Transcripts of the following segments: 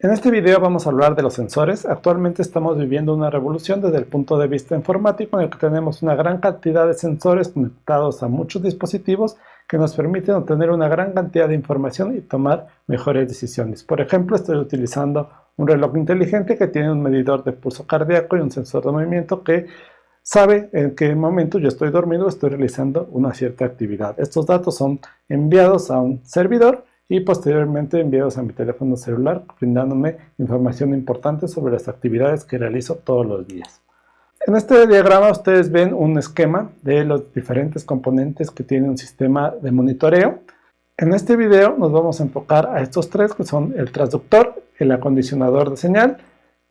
En este video vamos a hablar de los sensores. Actualmente estamos viviendo una revolución desde el punto de vista informático en el que tenemos una gran cantidad de sensores conectados a muchos dispositivos que nos permiten obtener una gran cantidad de información y tomar mejores decisiones. Por ejemplo, estoy utilizando un reloj inteligente que tiene un medidor de pulso cardíaco y un sensor de movimiento que sabe en qué momento yo estoy dormido o estoy realizando una cierta actividad. Estos datos son enviados a un servidor y posteriormente enviados a mi teléfono celular, brindándome información importante sobre las actividades que realizo todos los días. En este diagrama ustedes ven un esquema de los diferentes componentes que tiene un sistema de monitoreo. En este video nos vamos a enfocar a estos tres, que son el transductor, el acondicionador de señal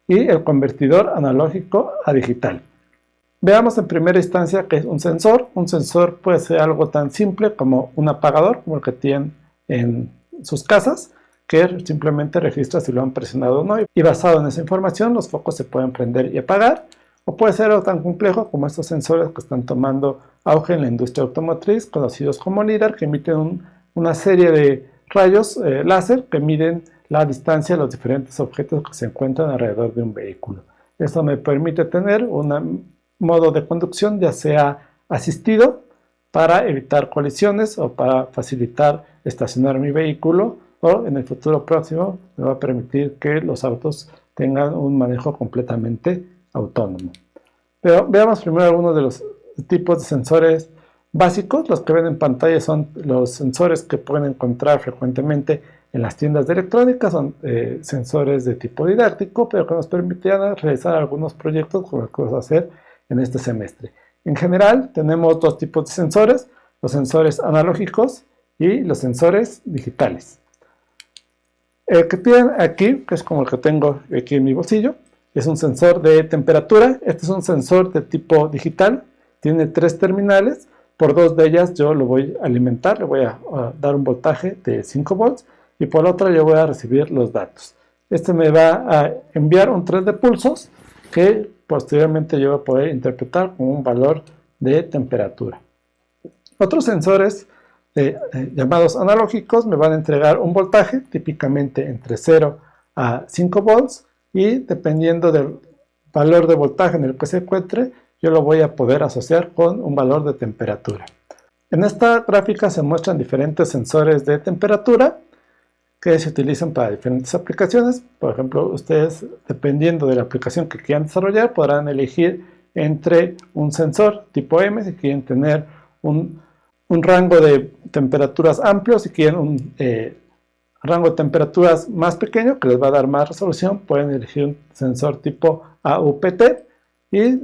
y el convertidor analógico a digital. Veamos en primera instancia qué es un sensor. Un sensor puede ser algo tan simple como un apagador, como el que tienen en sus casas, que simplemente registra si lo han presionado o no, y basado en esa información los focos se pueden prender y apagar. O puede ser algo tan complejo como estos sensores que están tomando auge en la industria automotriz, conocidos como LiDAR, que emiten una serie de rayos láser que miden la distancia de los diferentes objetos que se encuentran alrededor de un vehículo. Esto me permite tener un modo de conducción ya sea asistido para evitar colisiones o para facilitar estacionar mi vehículo, o en el futuro próximo me va a permitir que los autos tengan un manejo completamente autónomo. Pero veamos primero algunos de los tipos de sensores básicos. Los que ven en pantalla son los sensores que pueden encontrar frecuentemente en las tiendas de electrónica. Son sensores de tipo didáctico, pero que nos permitirán realizar algunos proyectos como los que vamos a hacer en este semestre. En general tenemos dos tipos de sensores: los sensores analógicos y los sensores digitales. El que tienen aquí, que es como el que tengo aquí en mi bolsillo, es un sensor de temperatura. Este es un sensor de tipo digital, tiene 3 terminales. Por 2 de ellas yo lo voy a alimentar, le voy a dar un voltaje de 5 volts y por la otra yo voy a recibir los datos. Este me va a enviar un tren de pulsos que posteriormente yo voy a poder interpretar como un valor de temperatura. Otros sensores llamados analógicos me van a entregar un voltaje, típicamente entre 0 a 5 volts, y dependiendo del valor de voltaje en el que se encuentre, yo lo voy a poder asociar con un valor de temperatura. En esta gráfica se muestran diferentes sensores de temperatura que se utilizan para diferentes aplicaciones. Por ejemplo, ustedes, dependiendo de la aplicación que quieran desarrollar, podrán elegir entre un sensor tipo M si quieren tener un rango de temperaturas amplio. Si quieren un rango de temperaturas más pequeño que les va a dar más resolución, pueden elegir un sensor tipo AUPT, y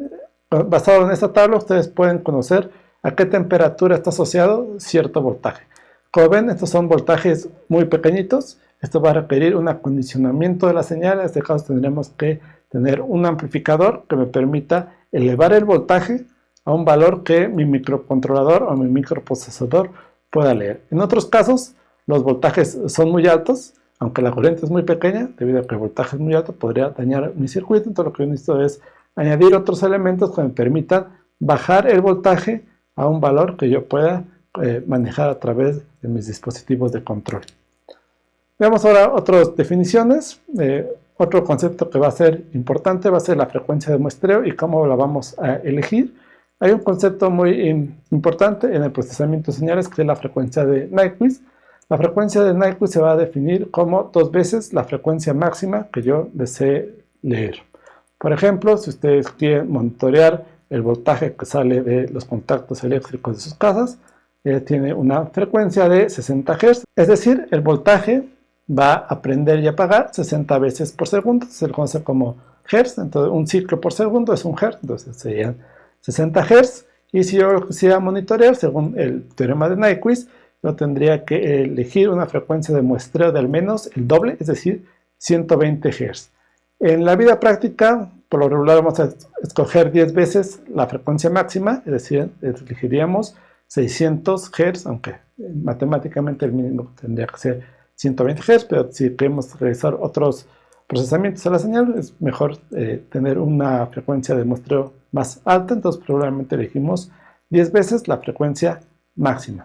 basado en esta tabla ustedes pueden conocer a qué temperatura está asociado cierto voltaje. Como ven, estos son voltajes muy pequeñitos. Esto va a requerir un acondicionamiento de la señal. En este caso tendremos que tener un amplificador que me permita elevar el voltaje a un valor que mi microcontrolador o mi microprocesador pueda leer. En otros casos, los voltajes son muy altos, aunque la corriente es muy pequeña, debido a que el voltaje es muy alto, podría dañar mi circuito. Entonces lo que yo necesito es añadir otros elementos que me permitan bajar el voltaje a un valor que yo pueda manejar a través de mis dispositivos de control. Veamos ahora otras definiciones. Otro concepto que va a ser importante va a ser la frecuencia de muestreo y cómo la vamos a elegir. Hay un concepto muy importante en el procesamiento de señales, que es la frecuencia de Nyquist. La frecuencia de Nyquist se va a definir como 2 veces la frecuencia máxima que yo desee leer. Por ejemplo, si ustedes quieren monitorear el voltaje que sale de los contactos eléctricos de sus casas, tiene una frecuencia de 60 Hz, es decir, el voltaje va a prender y apagar 60 veces por segundo. Se le conoce como Hz. Entonces un ciclo por segundo es un Hz, entonces serían 60 Hz. Y si yo quisiera monitorear, según el teorema de Nyquist, yo tendría que elegir una frecuencia de muestreo de al menos el doble, es decir, 120 Hz. En la vida práctica, por lo regular vamos a escoger 10 veces la frecuencia máxima, es decir, elegiríamos 600 Hz, aunque matemáticamente el mínimo tendría que ser 120 Hz, pero si queremos realizar otros procesamientos a la señal, es mejor tener una frecuencia de muestreo más alta. Entonces probablemente elegimos 10 veces la frecuencia máxima.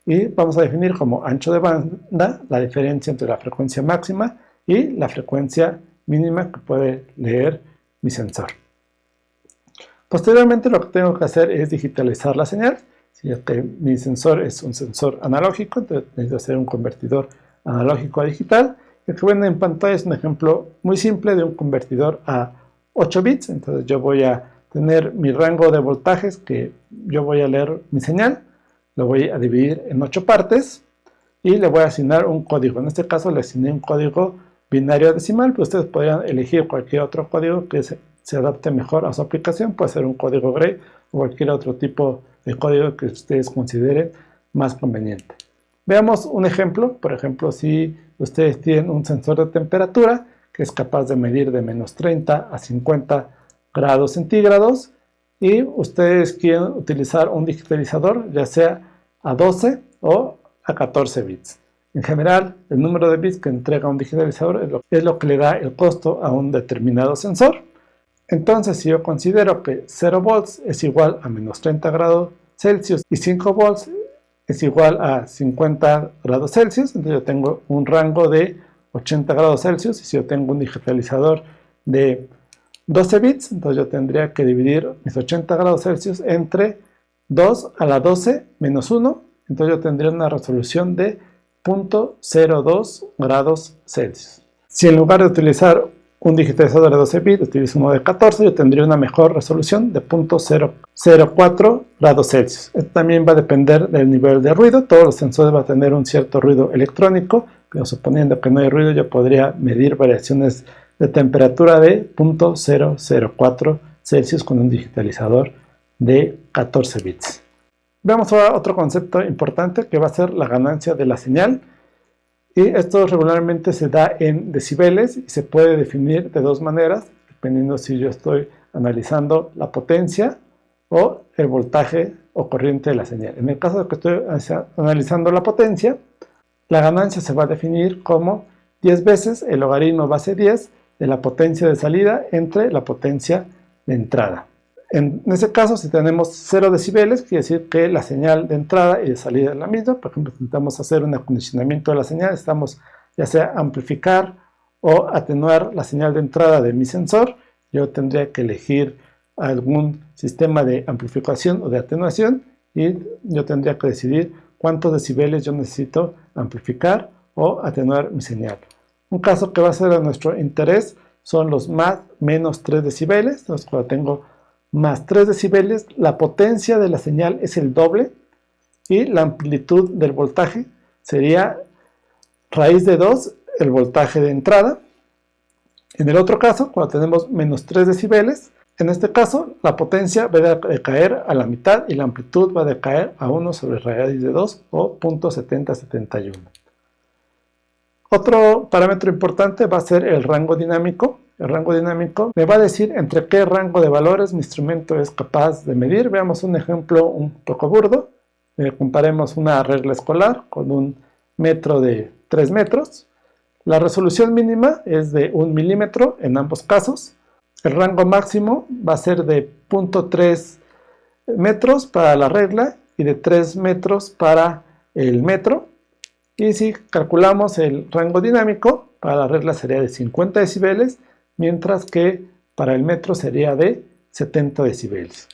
Y vamos a definir como ancho de banda la diferencia entre la frecuencia máxima y la frecuencia mínima que puede leer mi sensor. Posteriormente lo que tengo que hacer es digitalizar la señal. Si mi sensor es un sensor analógico, entonces necesito hacer un convertidor analógico a digital. El que ven en pantalla es un ejemplo muy simple de un convertidor a 8 bits. Entonces yo voy a tener mi rango de voltajes que yo voy a leer mi señal, lo voy a dividir en 8 partes y le voy a asignar un código. En este caso le asigné un código binario decimal, pero ustedes podrían elegir cualquier otro código que se adapte mejor a su aplicación. Puede ser un código Gray o cualquier otro tipo de código que ustedes consideren más conveniente. Veamos un ejemplo. Por ejemplo, si ustedes tienen un sensor de temperatura que es capaz de medir de menos 30 a 50 grados centígrados y ustedes quieren utilizar un digitalizador ya sea a 12 o a 14 bits. En general, el número de bits que entrega un digitalizador es lo que le da el costo a un determinado sensor. Entonces, si yo considero que 0 volts es igual a menos 30 grados Celsius y 5 volts es igual a 50 grados Celsius, entonces yo tengo un rango de 80 grados Celsius. Y si yo tengo un digitalizador de 12 bits, entonces yo tendría que dividir mis 80 grados Celsius entre 2 a la 12 menos 1, entonces yo tendría una resolución de 0.02 grados Celsius. Si en lugar de utilizar un digitalizador de 12 bits utilizo uno de 14, yo tendría una mejor resolución de 0.004 grados Celsius. Esto también va a depender del nivel de ruido. Todos los sensores van a tener un cierto ruido electrónico, pero suponiendo que no hay ruido, yo podría medir variaciones de temperatura de 0.004 Celsius con un digitalizador de 14 bits. Veamos ahora otro concepto importante que va a ser la ganancia de la señal. Y esto regularmente se da en decibeles y se puede definir de dos maneras, dependiendo si yo estoy analizando la potencia o el voltaje o corriente de la señal. En el caso de que estoy analizando la potencia, la ganancia se va a definir como 10 veces el logaritmo base 10 de la potencia de salida entre la potencia de entrada. En ese caso, si tenemos 0 decibeles, quiere decir que la señal de entrada y de salida es la misma. Por ejemplo, intentamos hacer un acondicionamiento de la señal, estamos ya sea amplificar o atenuar la señal de entrada de mi sensor. Yo tendría que elegir algún sistema de amplificación o de atenuación y yo tendría que decidir cuántos decibeles yo necesito amplificar o atenuar mi señal. Un caso que va a ser de nuestro interés son los más menos 3 decibeles. Entonces, cuando tengo más 3 decibeles, la potencia de la señal es el doble y la amplitud del voltaje sería raíz de 2 el voltaje de entrada. En el otro caso, cuando tenemos menos 3 decibeles, en este caso la potencia va a decaer a la mitad y la amplitud va a decaer a 1 sobre raíz de 2 o 0.7071. Otro parámetro importante va a ser el rango dinámico. El rango dinámico me va a decir entre qué rango de valores mi instrumento es capaz de medir. Veamos un ejemplo un poco burdo. Comparemos una regla escolar con un metro de 3 metros. La resolución mínima es de 1 milímetro en ambos casos. El rango máximo va a ser de 0.3 metros para la regla y de 3 metros para el metro. Y si calculamos el rango dinámico, para la regla sería de 50 decibeles, mientras que para el metro sería de 70 decibeles.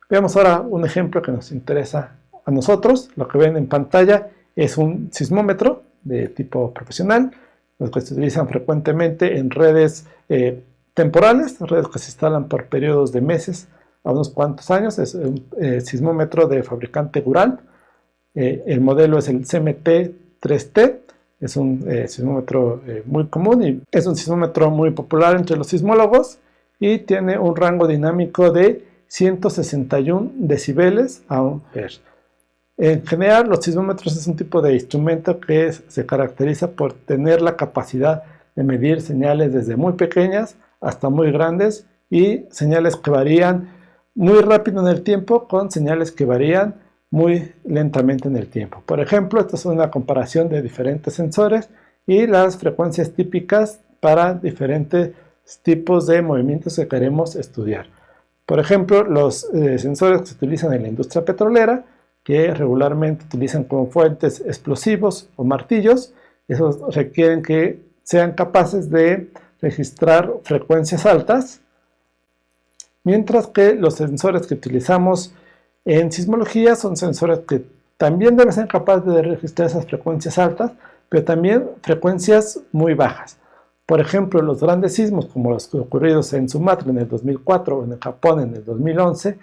Veamos ahora un ejemplo que nos interesa a nosotros. Lo que ven en pantalla es un sismómetro de tipo profesional, los que se utilizan frecuentemente en redes temporales, redes que se instalan por periodos de meses a unos cuantos años. Es un sismómetro de fabricante Gural. El modelo es el CMT-3T. Es un sismómetro muy común y es un sismómetro muy popular entre los sismólogos y tiene un rango dinámico de 161 decibeles a 1 Hz. En general, los sismómetros es un tipo de instrumento que se caracteriza por tener la capacidad de medir señales desde muy pequeñas hasta muy grandes y señales que varían muy rápido en el tiempo con señales que varían muy lentamente en el tiempo. Por ejemplo, esta es una comparación de diferentes sensores y las frecuencias típicas para diferentes tipos de movimientos que queremos estudiar. Por ejemplo, los sensores que se utilizan en la industria petrolera, que regularmente utilizan como fuentes explosivos o martillos, esos requieren que sean capaces de registrar frecuencias altas, mientras que los sensores que utilizamos en sismología son sensores que también deben ser capaces de registrar esas frecuencias altas, pero también frecuencias muy bajas. Por ejemplo, los grandes sismos como los ocurridos en Sumatra en el 2004 o en el Japón en el 2011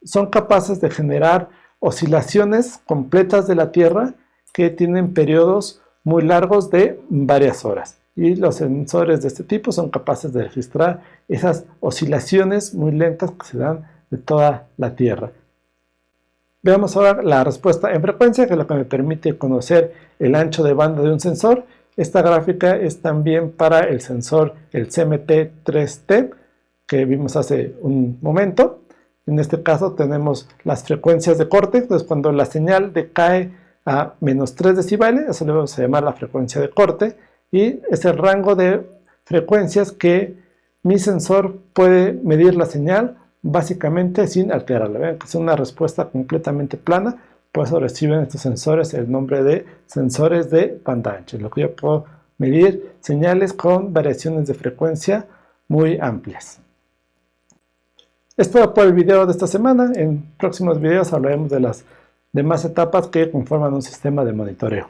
son capaces de generar oscilaciones completas de la Tierra que tienen periodos muy largos de varias horas. Y los sensores de este tipo son capaces de registrar esas oscilaciones muy lentas que se dan de toda la Tierra. Veamos ahora la respuesta en frecuencia, que es lo que me permite conocer el ancho de banda de un sensor. Esta gráfica es también para el sensor, el CMT-3T, que vimos hace un momento. En este caso tenemos las frecuencias de corte, entonces cuando la señal decae a menos 3 decibeles, eso le vamos a llamar la frecuencia de corte, y es el rango de frecuencias que mi sensor puede medir la señal básicamente sin alterarla. Vean que es una respuesta completamente plana, por eso reciben estos sensores el nombre de sensores de banda ancha, lo que yo puedo medir señales con variaciones de frecuencia muy amplias. Es todo por el video de esta semana. En próximos videos hablaremos de las demás etapas que conforman un sistema de monitoreo.